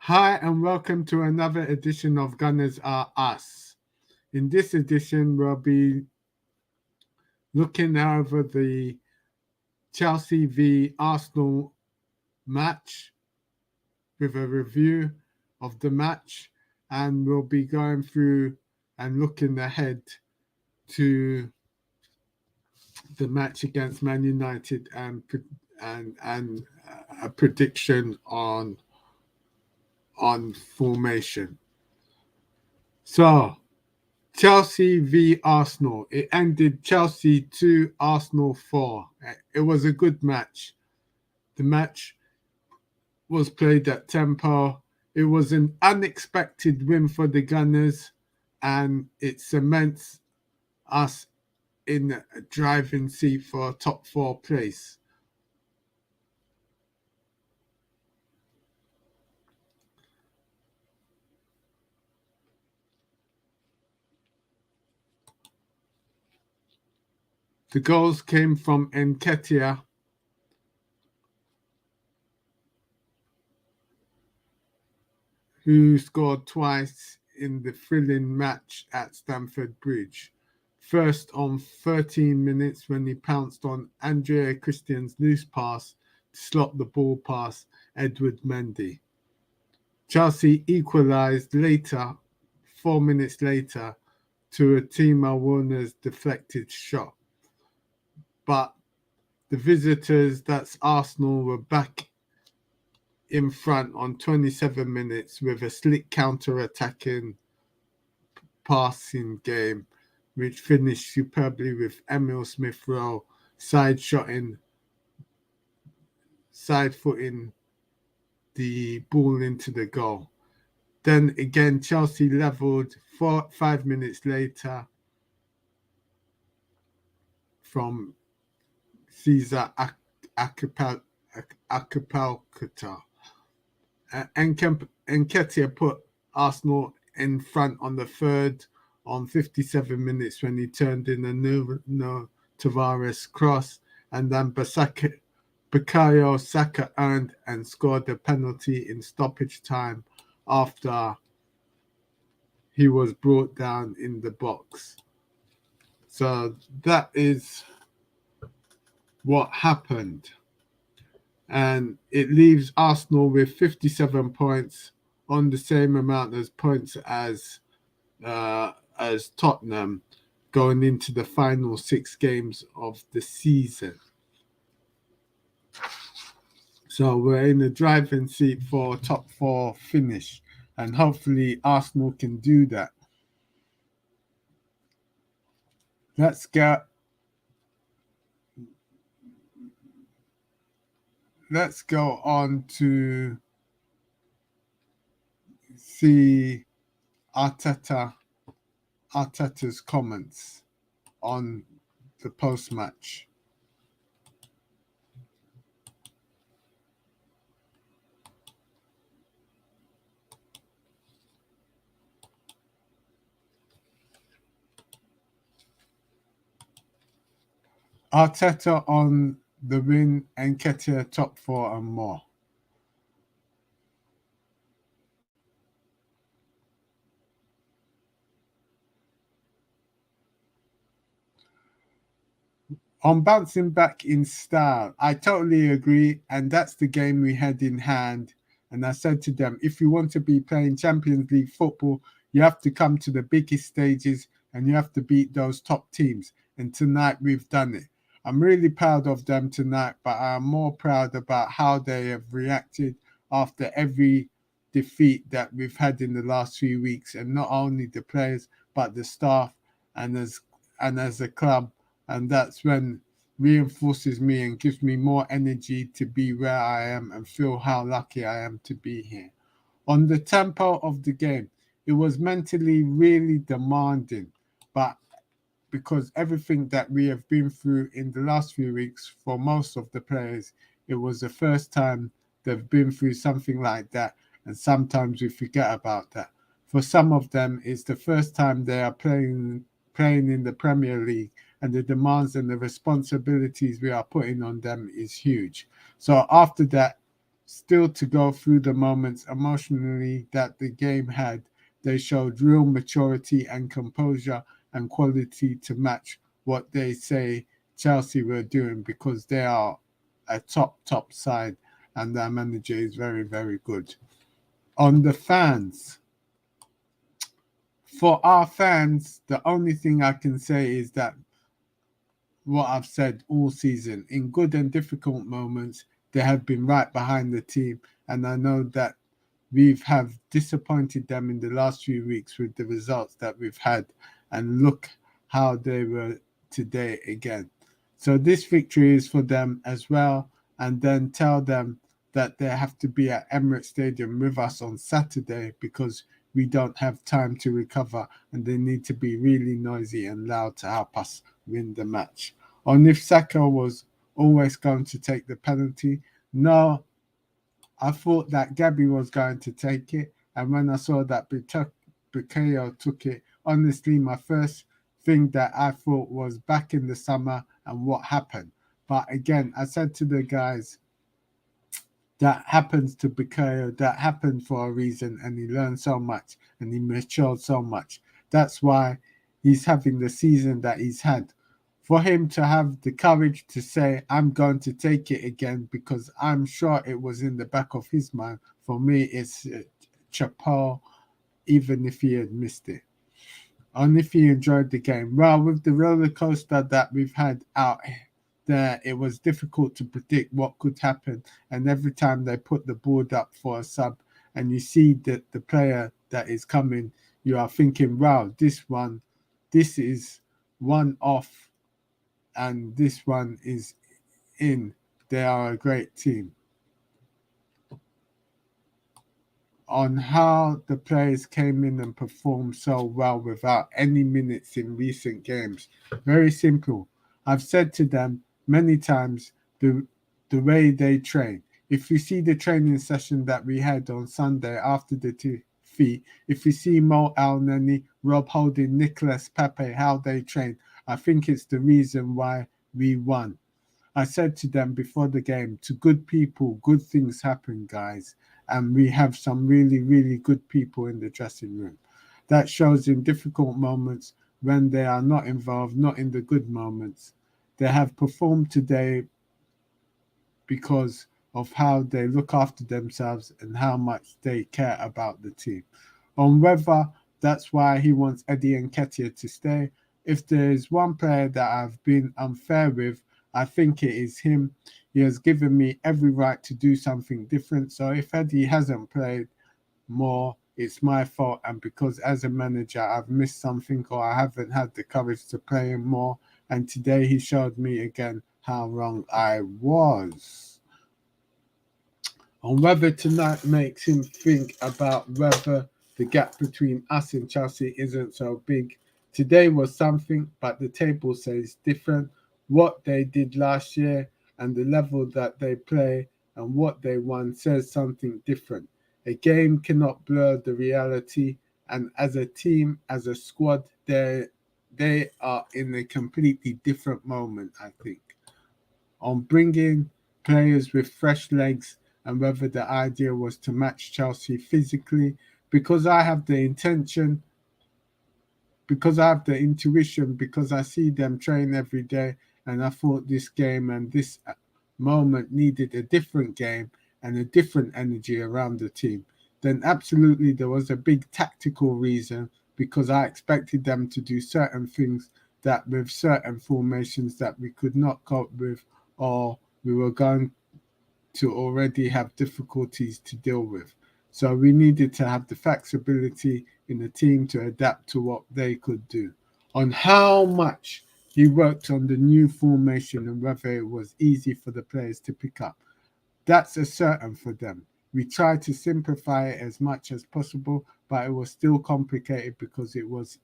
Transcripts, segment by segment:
Hi, and welcome to another edition of Gunners Are Us. In this edition, we'll be looking over the Chelsea v Arsenal match with a review of the match, and we'll be going through and looking ahead to the match against Man United and a prediction on formation. So, Chelsea v Arsenal. It ended Chelsea 2, Arsenal 4. It was a good match. The match was played at tempo. It was an unexpected win for the Gunners, and it cements us in a driving seat for a top 4 place. The goals came from Nketiah, who scored twice in the thrilling match at Stamford Bridge. First on 13 minutes when he pounced on Andrea Christian's loose pass to slot the ball past Edward Mendy. Chelsea equalised later, 4 minutes later, to a Timo Werner's deflected shot. But the visitors, that's Arsenal, were back in front on 27 minutes with a slick counter-attacking passing game, which finished superbly with Emil Smith-Rowe side-footing the ball into the goal. Then again, Chelsea levelled 5 minutes later from Cesar Akpalketa. Nketiah put Arsenal in front on the third on 57 minutes when he turned in a Nuno Tavares cross, and then Bukayo Saka earned and scored a penalty in stoppage time after he was brought down in the box. So that is what happened. And it leaves Arsenal with 57 points, on the same amount of points as Tottenham, going into the final 6 games of the season. So we're in the driving seat for a top 4 finish, and hopefully Arsenal can do that. Let's go on to see Arteta's comments on the post-match. Arteta on the win, Nketiah top 4 and more. On bouncing back in style, I totally agree, and that's the game we had in hand. And I said to them, if you want to be playing Champions League football, you have to come to the biggest stages and you have to beat those top teams. And tonight we've done it. I'm really proud of them tonight, but I'm more proud about how they have reacted after every defeat that we've had in the last few weeks, and not only the players, but the staff and as a club. And that's when reinforces me and gives me more energy to be where I am and feel how lucky I am to be here. On the tempo of the game, it was mentally really demanding, but because everything that we have been through in the last few weeks, for most of the players, it was the first time they've been through something like that, and sometimes we forget about that. For some of them, it's the first time they are playing in the Premier League, and the demands and the responsibilities we are putting on them is huge. So after that, still to go through the moments emotionally that the game had. They showed real maturity and composure and quality to match what they say Chelsea were doing, because they are a top side and their manager is very, very good. On the fans, for our fans, the only thing I can say is that what I've said all season. In good and difficult moments, they have been right behind the team. And I know that we have disappointed them in the last few weeks with the results that we've had. And look how they were today again. So this victory is for them as well. And then tell them that they have to be at Emirates Stadium with us on Saturday, because we don't have time to recover and they need to be really noisy and loud to help us win the match. On if Saka was always going to take the penalty, no, I thought that Gabby was going to take it. And when I saw that Bukayo took it, honestly, my first thing that I thought was back in the summer and what happened. But again, I said to the guys, that happens to Bukayo, that happened for a reason, and he learned so much and he matured so much. That's why he's having the season that he's had. For him to have the courage to say, I'm going to take it again, because I'm sure it was in the back of his mind. For me, it's chapeau, even if he had missed it. And if he enjoyed the game. Well, with the roller coaster that we've had out there, it was difficult to predict what could happen. And every time they put the board up for a sub and you see that the player that is coming, you are thinking, wow, this is one off and this one is in. They are a great team. On how the players came in and performed so well without any minutes in recent games. Very simple. I've said to them many times the way they train. If you see the training session that we had on Sunday after the defeat, if you see Mo Elneny, Rob Holding, Nicolas Pepe, how they train, I think it's the reason why we won. I said to them before the game, to good people, good things happen, guys. And we have some really, really good people in the dressing room. That shows in difficult moments when they are not involved, not in the good moments. They have performed today because of how they look after themselves and how much they care about the team. On whether that's why he wants Eddie Nketiah to stay. If there is one player that I've been unfair with, I think it is him. He has given me every right to do something different. So if Eddie hasn't played more, it's my fault. And because as a manager, I've missed something or I haven't had the courage to play him more. And today he showed me again how wrong I was. On whether tonight makes him think about whether the gap between us and Chelsea isn't so big. Today was something, but the table says different. What they did last year and the level that they play and what they won says something different. A game cannot blur the reality, and as a team, as a squad, they are in a completely different moment, I think. On bringing players with fresh legs and whether the idea was to match Chelsea physically, because I have the intention, because I have the intuition, because I see them train every day, and I thought this game and this moment needed a different game and a different energy around the team, then absolutely there was a big tactical reason, because I expected them to do certain things that with certain formations that we could not cope with, or we were going to already have difficulties to deal with. So we needed to have the flexibility in the team to adapt to what they could do. On how much he worked on the new formation and whether it was easy for the players to pick up, that's a certain for them. We tried to simplify it as much as possible, but it was still complicated because it was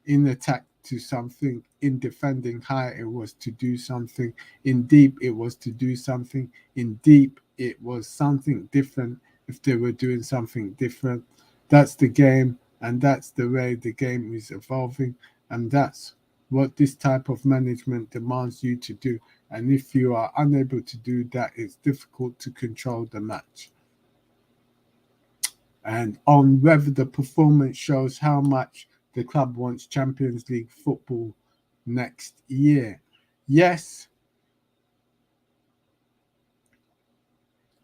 in attack to something, in defending high it was to do something, in deep it was to do something, in deep it was something different if they were doing something different. That's the game, and that's the way the game is evolving, and that's what this type of management demands you to do. And if you are unable to do that, it's difficult to control the match. and on whether the performance shows how much the club wants Champions League football next year. Yes,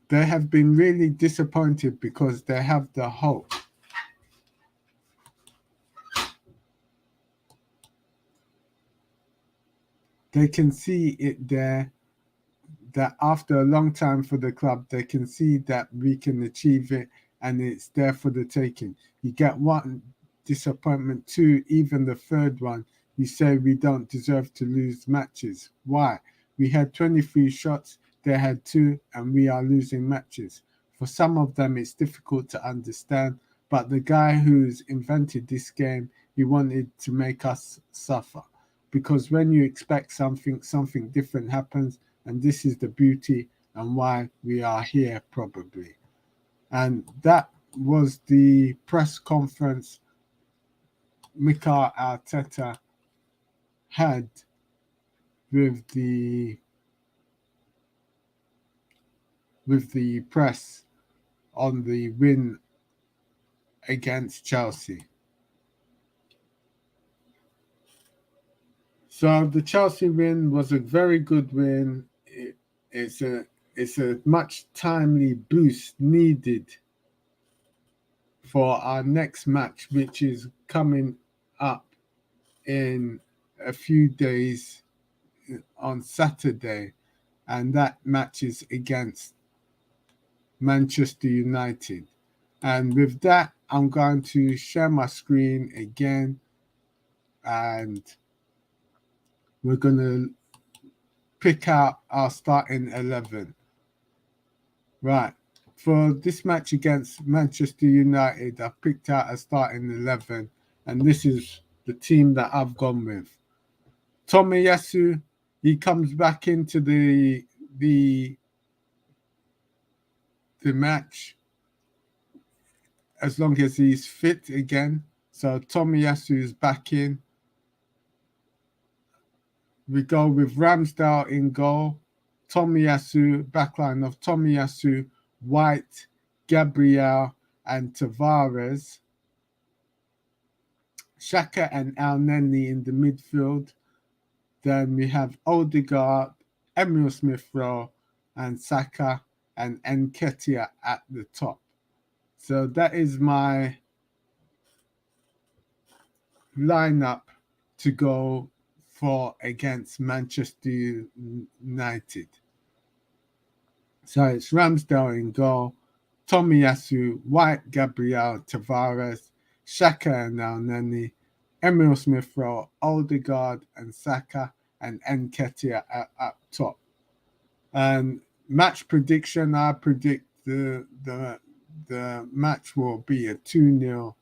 they have been really disappointed because they have the hope. They can see it there, that after a long time for the club, they can see that we can achieve it and it's there for the taking. You get one disappointment, two, even the third one, you say we don't deserve to lose matches. Why? We had 23 shots, they had two, and we are losing matches. For some of them, it's difficult to understand, but the guy who's invented this game, he wanted to make us suffer. Because when you expect something, something different happens, and this is the beauty and why we are here, probably. And that was the press conference Mikel Arteta had with the press on the win against Chelsea. So the Chelsea win was a very good win. It's a much timely boost needed for our next match, which is coming up in a few days on Saturday, and that match is against Manchester United. And with that, I'm going to share my screen again, and we're going to pick out our starting 11. Right. For this match against Manchester United, I picked out a starting 11, and this is the team that I've gone with. Tomiyasu, he comes back into the match as long as he's fit again. So Tomiyasu is back in. We go with Ramsdale in goal. Tomiyasu, backline of Tomiyasu, White, Gabriel, and Tavares. Xhaka and El-Neni in the midfield. Then we have Odegaard, Emile Smith-Rowe, and Saka and Nketiah at the top. So that is my lineup to go for against Manchester United. So it's Ramsdale in goal, Tomiyasu, White, Gabriel, Tavares, Xhaka and El-Neni, Emile Smith-Rowe, Odegaard and Saka, and Nketiah up top. And match prediction, I predict the match will be a 2-0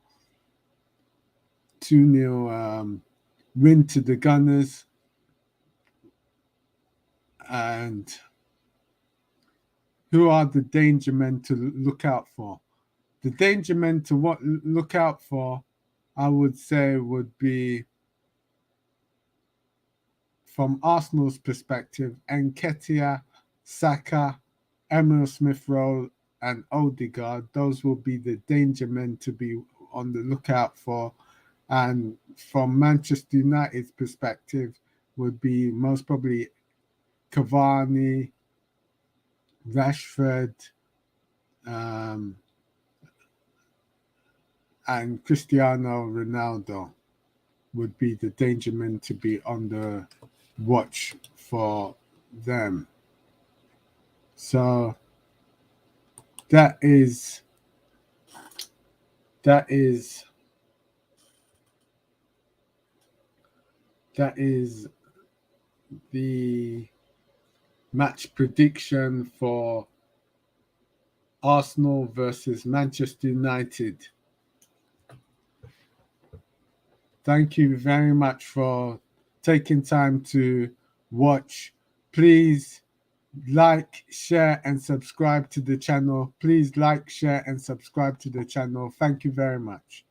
win to the Gunners. And who are the danger men to look out for? The danger men to look out for, I would say, would be, from Arsenal's perspective, Nketiah, Saka, Emile Smith-Rowe, and Odegaard. Those will be the danger men to be on the lookout for. And from Manchester United's perspective, would be most probably Cavani, Rashford, and Cristiano Ronaldo would be the danger men to be on the watch for them. So that is the match prediction for Arsenal versus Manchester United. Thank you very much for taking time to watch. Please like, share, and subscribe to the channel. Please like, share, and subscribe to the channel. Thank you very much.